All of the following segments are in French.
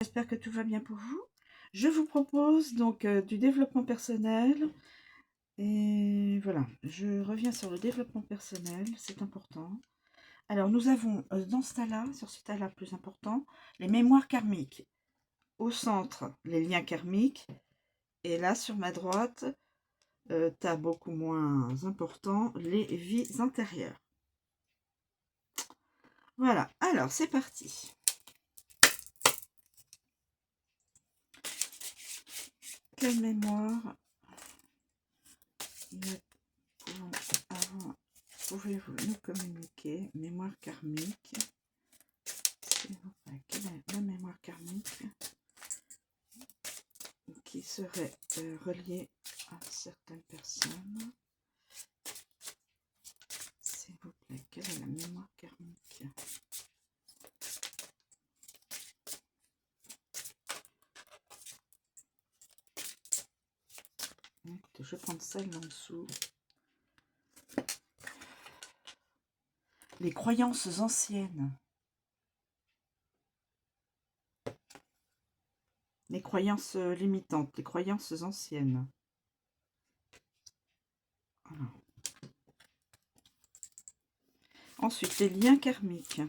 J'espère que tout va bien pour vous. Je vous propose donc du développement personnel. Et voilà, je reviens sur le développement personnel, c'est important. Alors nous avons dans ce tas-là, sur ce tas-là plus important, les mémoires karmiques. Au centre, les liens karmiques. Et là, sur ma droite, tas beaucoup moins important, les vies antérieures. Voilà, alors c'est parti. Quelle mémoire avant pouvez-vous nous communiquer? Mémoire karmique. S'il vous plaît, quelle est la mémoire karmique qui serait reliée à certaines personnes? S'il vous plaît, quelle est la mémoire karmique? Écoutez, je vais prendre celle en dessous. Les croyances anciennes. Les croyances limitantes, les croyances anciennes. Voilà. Ensuite, les liens karmiques.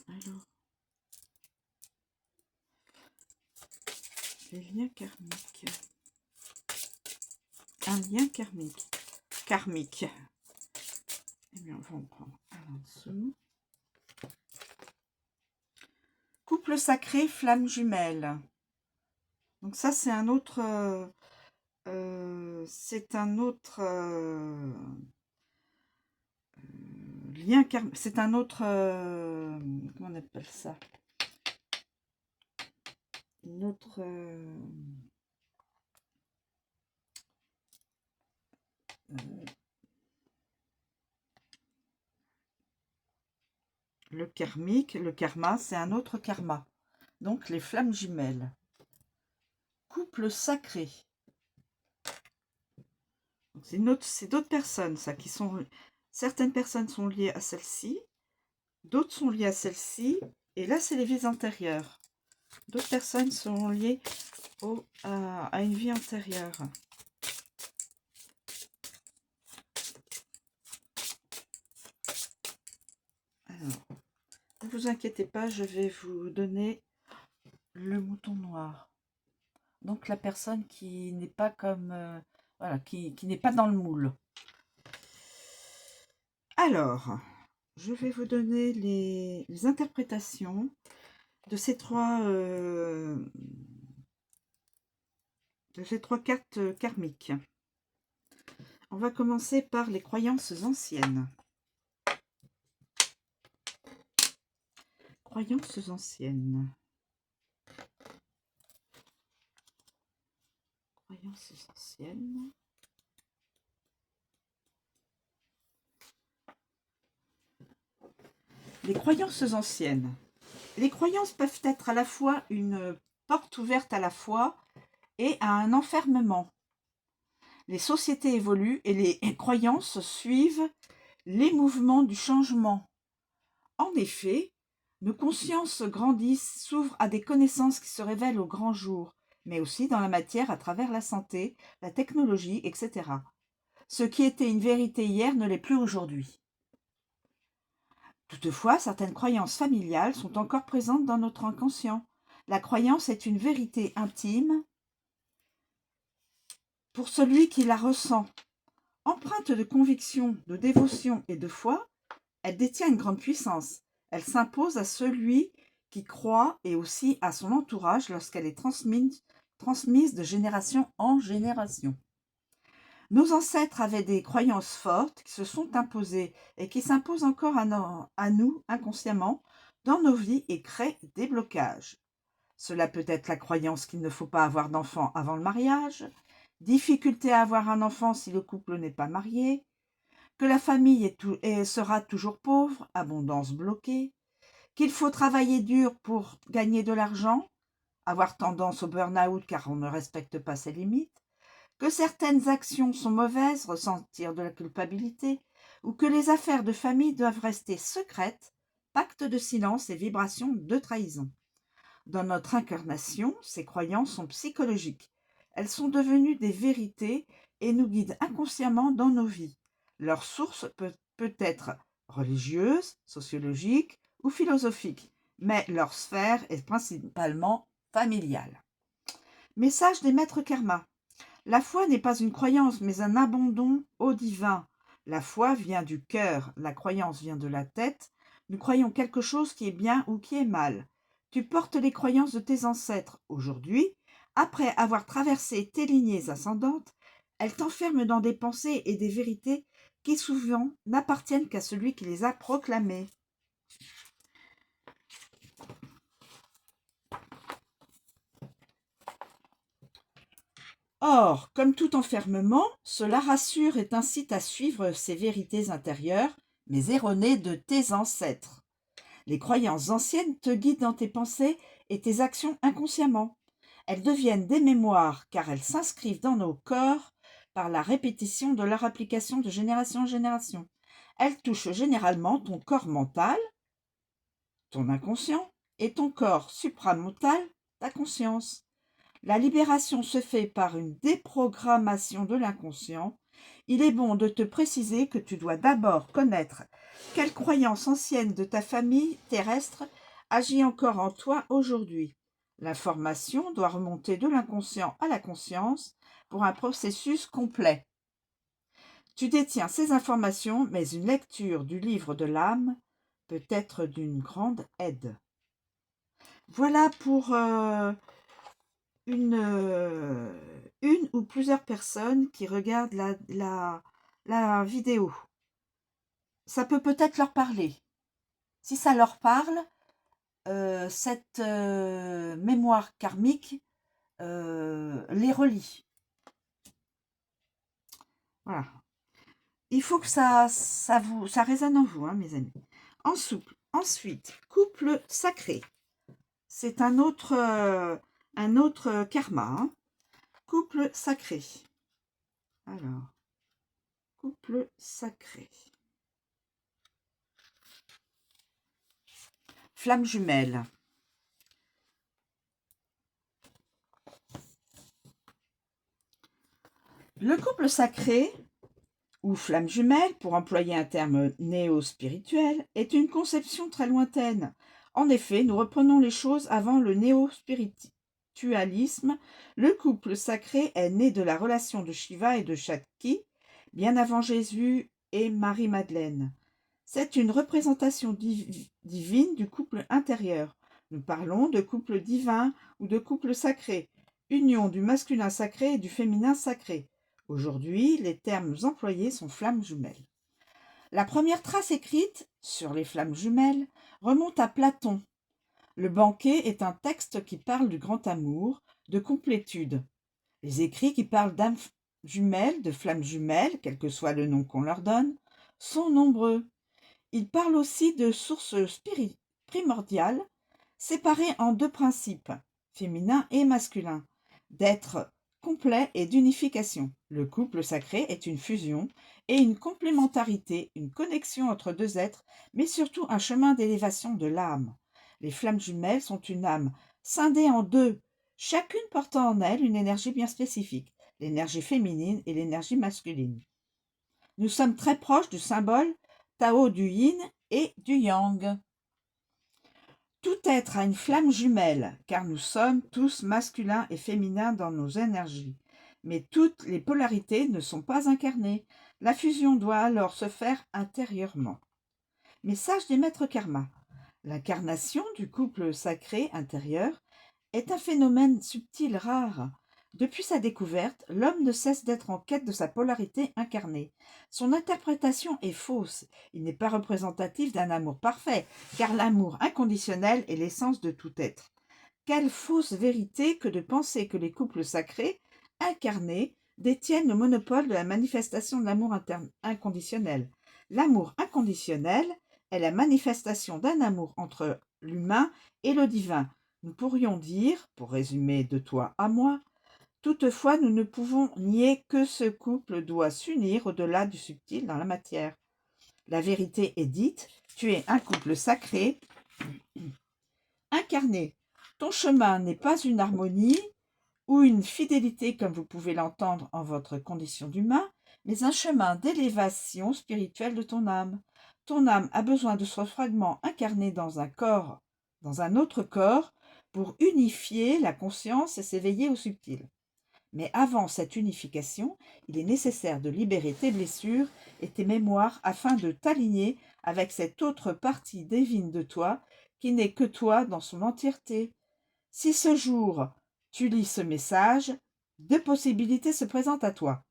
Alors, les liens karmiques. Un lien karmique. Karmique. Eh bien, on va en prendre un en dessous. Couple sacré, flamme jumelle. Donc ça, c'est un autre... lien karmique. C'est un autre... comment on appelle ça? Une autre... le karmique, le karma, c'est un autre karma. Donc, les flammes jumelles. Couple sacré. C'est d'autres personnes, ça, qui sont... Certaines personnes sont liées à celle-ci, d'autres sont liées à celle-ci, et là, c'est les vies antérieures. D'autres personnes sont liées à une vie antérieure. Alors, ne vous inquiétez pas, je vais vous donner le mouton noir. Donc, la personne qui n'est pas comme... voilà, qui n'est pas dans le moule. Alors, je vais vous donner les interprétations de ces trois cartes karmiques. On va commencer par les croyances anciennes. Croyances anciennes. Croyances anciennes. Les croyances anciennes. Les croyances peuvent être à la fois une porte ouverte à la foi et à un enfermement. Les sociétés évoluent et les croyances suivent les mouvements du changement. En effet, nos consciences grandissent, s'ouvrent à des connaissances qui se révèlent au grand jour, mais aussi dans la matière à travers la santé, la technologie, etc. Ce qui était une vérité hier ne l'est plus aujourd'hui. Toutefois, certaines croyances familiales sont encore présentes dans notre inconscient. La croyance est une vérité intime pour celui qui la ressent. Empreinte de conviction, de dévotion et de foi, elle détient une grande puissance. Elle s'impose à celui qui croit et aussi à son entourage lorsqu'elle est transmise de génération en génération. Nos ancêtres avaient des croyances fortes qui se sont imposées et qui s'imposent encore à nous inconsciemment dans nos vies et créent des blocages. Cela peut être la croyance qu'il ne faut pas avoir d'enfant avant le mariage, difficulté à avoir un enfant si le couple n'est pas marié, que la famille sera toujours pauvre, abondance bloquée, qu'il faut travailler dur pour gagner de l'argent, avoir tendance au burn-out car on ne respecte pas ses limites, que certaines actions sont mauvaises, ressentir de la culpabilité, ou que les affaires de famille doivent rester secrètes, pacte de silence et vibration de trahison. Dans notre incarnation, ces croyances sont psychologiques. Elles sont devenues des vérités et nous guident inconsciemment dans nos vies. Leur source peut être religieuse, sociologique ou philosophique, mais leur sphère est principalement familiale. Message des maîtres karma. La foi n'est pas une croyance, mais un abandon au divin. La foi vient du cœur, la croyance vient de la tête. Nous croyons quelque chose qui est bien ou qui est mal. Tu portes les croyances de tes ancêtres. Aujourd'hui, après avoir traversé tes lignées ascendantes, elles t'enferment dans des pensées et des vérités qui souvent n'appartiennent qu'à celui qui les a proclamées. Or, comme tout enfermement, cela rassure et t'incite à suivre ces vérités intérieures, mais erronées de tes ancêtres. Les croyances anciennes te guident dans tes pensées et tes actions inconsciemment. Elles deviennent des mémoires car elles s'inscrivent dans nos corps par la répétition de leur application de génération en génération. Elles touchent généralement ton corps mental, ton inconscient, et ton corps supramental, ta conscience. La libération se fait par une déprogrammation de l'inconscient. Il est bon de te préciser que tu dois d'abord connaître quelle croyance ancienne de ta famille terrestre agit encore en toi aujourd'hui. L'information doit remonter de l'inconscient à la conscience pour un processus complet. Tu détiens ces informations, mais une lecture du livre de l'âme peut être d'une grande aide. Voilà pour une ou plusieurs personnes qui regardent la vidéo. Ça peut peut-être leur parler. Si ça leur parle, cette mémoire karmique les relie. Voilà. Il faut que ça résonne en vous, hein, mes amis. Ensuite, couple sacré. C'est un autre karma. Hein. Couple sacré. Alors, couple sacré. Flamme jumelle. Le couple sacré, ou flamme jumelle, pour employer un terme néo-spirituel, est une conception très lointaine. En effet, nous reprenons les choses avant le néo-spiritualisme. Le couple sacré est né de la relation de Shiva et de Shakti, bien avant Jésus et Marie-Madeleine. C'est une représentation divine du couple intérieur. Nous parlons de couple divin ou de couple sacré, union du masculin sacré et du féminin sacré. Aujourd'hui, les termes employés sont flammes jumelles. La première trace écrite sur les flammes jumelles remonte à Platon. Le banquet est un texte qui parle du grand amour, de complétude. Les écrits qui parlent d'âmes jumelles, de flammes jumelles, quel que soit le nom qu'on leur donne, sont nombreux. Ils parlent aussi de sources primordiales, séparées en deux principes, féminin et masculin, d'être complet et d'unification. Le couple sacré est une fusion et une complémentarité, une connexion entre deux êtres, mais surtout un chemin d'élévation de l'âme. Les flammes jumelles sont une âme scindée en deux, chacune portant en elle une énergie bien spécifique, l'énergie féminine et l'énergie masculine. Nous sommes très proches du symbole Tao du yin et du yang. Tout être a une flamme jumelle, car nous sommes tous masculins et féminins dans nos énergies. Mais toutes les polarités ne sont pas incarnées. La fusion doit alors se faire intérieurement. Message des maîtres karma. L'incarnation du couple sacré intérieur est un phénomène subtil rare. Depuis sa découverte, l'homme ne cesse d'être en quête de sa polarité incarnée. Son interprétation est fausse. Il n'est pas représentatif d'un amour parfait, car l'amour inconditionnel est l'essence de tout être. Quelle fausse vérité que de penser que les couples sacrés, incarnés, détiennent le monopole de la manifestation de l'amour inconditionnel. L'amour inconditionnel est la manifestation d'un amour entre l'humain et le divin. Nous pourrions dire, pour résumer de toi à moi, toutefois nous ne pouvons nier que ce couple doit s'unir au-delà du subtil dans la matière. La vérité est dite, tu es un couple sacré, incarné. Ton chemin n'est pas une harmonie ou une fidélité comme vous pouvez l'entendre en votre condition d'humain, mais un chemin d'élévation spirituelle de ton âme. Ton âme a besoin de ce fragment incarné dans un corps, dans un autre corps, pour unifier la conscience et s'éveiller au subtil. Mais avant cette unification, il est nécessaire de libérer tes blessures et tes mémoires afin de t'aligner avec cette autre partie divine de toi qui n'est que toi dans son entièreté. Si ce jour tu lis ce message, deux possibilités se présentent à toi.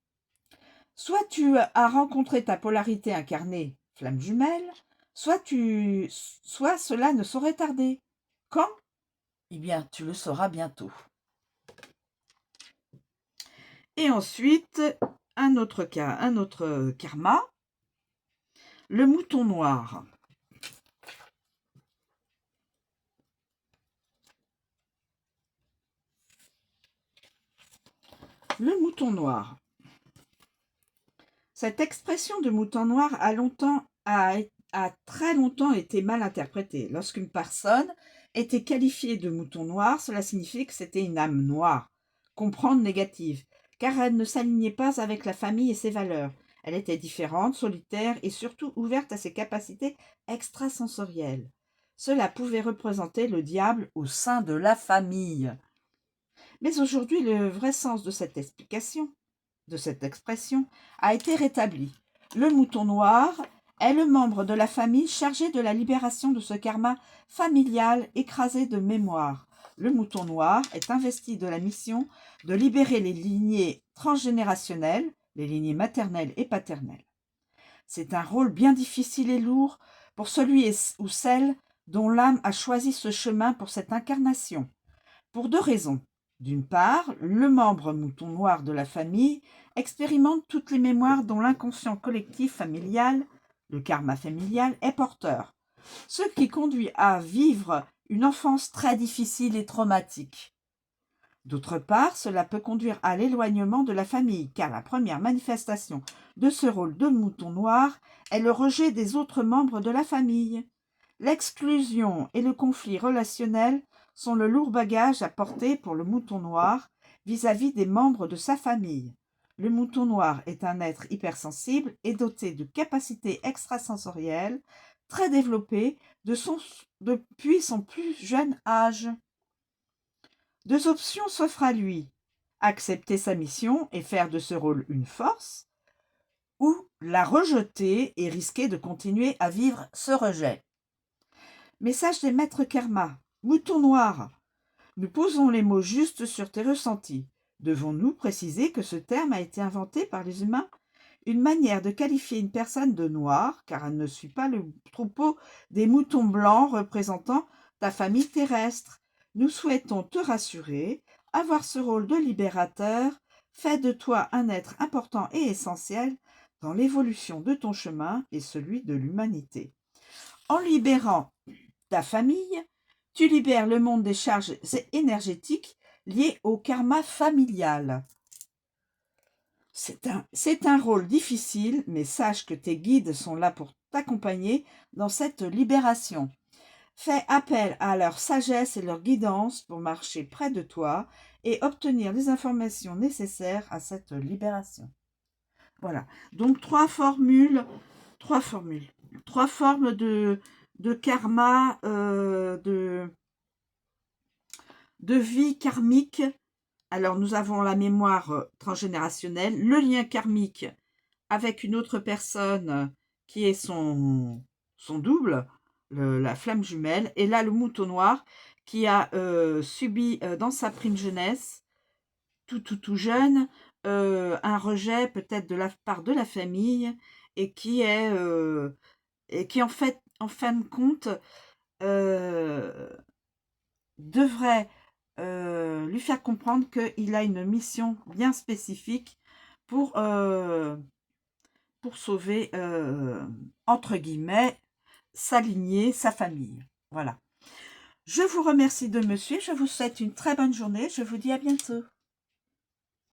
Soit tu as rencontré ta polarité incarnée, flamme jumelle, soit cela ne saurait tarder. Quand? Eh bien, tu le sauras bientôt. Et ensuite, un autre karma, le mouton noir. Le mouton noir. Cette expression de mouton noir a très longtemps été mal interprétée. Lorsqu'une personne était qualifiée de mouton noir, cela signifiait que c'était une âme noire, comprendre négative, car elle ne s'alignait pas avec la famille et ses valeurs. Elle était différente, solitaire et surtout ouverte à ses capacités extrasensorielles. Cela pouvait représenter le diable au sein de la famille. Mais aujourd'hui, le vrai sens de cette expression, a été rétabli. Le mouton noir est le membre de la famille chargé de la libération de ce karma familial écrasé de mémoire. Le mouton noir est investi de la mission de libérer les lignées transgénérationnelles, les lignées maternelles et paternelles. C'est un rôle bien difficile et lourd pour celui ou celle dont l'âme a choisi ce chemin pour cette incarnation, pour deux raisons. D'une part, le membre mouton noir de la famille expérimente toutes les mémoires dont l'inconscient collectif familial, le karma familial, est porteur, ce qui conduit à vivre une enfance très difficile et traumatique. D'autre part, cela peut conduire à l'éloignement de la famille, car la première manifestation de ce rôle de mouton noir est le rejet des autres membres de la famille. L'exclusion et le conflit relationnel sont le lourd bagage à porter pour le mouton noir vis-à-vis des membres de sa famille. Le mouton noir est un être hypersensible et doté de capacités extrasensorielles très développées depuis son plus jeune âge. Deux options s'offrent à lui: accepter sa mission et faire de ce rôle une force, ou la rejeter et risquer de continuer à vivre ce rejet. Message des maîtres karma. Mouton noir. Nous posons les mots justes sur tes ressentis. Devons-nous préciser que ce terme a été inventé par les humains? Une manière de qualifier une personne de noire, car elle ne suit pas le troupeau des moutons blancs représentant ta famille terrestre. Nous souhaitons te rassurer, avoir ce rôle de libérateur fait de toi un être important et essentiel dans l'évolution de ton chemin et celui de l'humanité. En libérant ta famille, tu libères le monde des charges énergétiques liées au karma familial. C'est un rôle difficile, mais sache que tes guides sont là pour t'accompagner dans cette libération. Fais appel à leur sagesse et leur guidance pour marcher près de toi et obtenir les informations nécessaires à cette libération. Voilà, donc trois formes de karma, de vie karmique. Alors, nous avons la mémoire transgénérationnelle, le lien karmique avec une autre personne qui est son double, la flamme jumelle, et là, le mouton noir qui a subi dans sa prime jeunesse, tout jeune, un rejet peut-être de la part de la famille et qui en fin de compte, devrait lui faire comprendre qu'il a une mission bien spécifique pour sauver, entre guillemets, sa lignée, sa famille. Voilà. Je vous remercie de me suivre. Je vous souhaite une très bonne journée. Je vous dis à bientôt.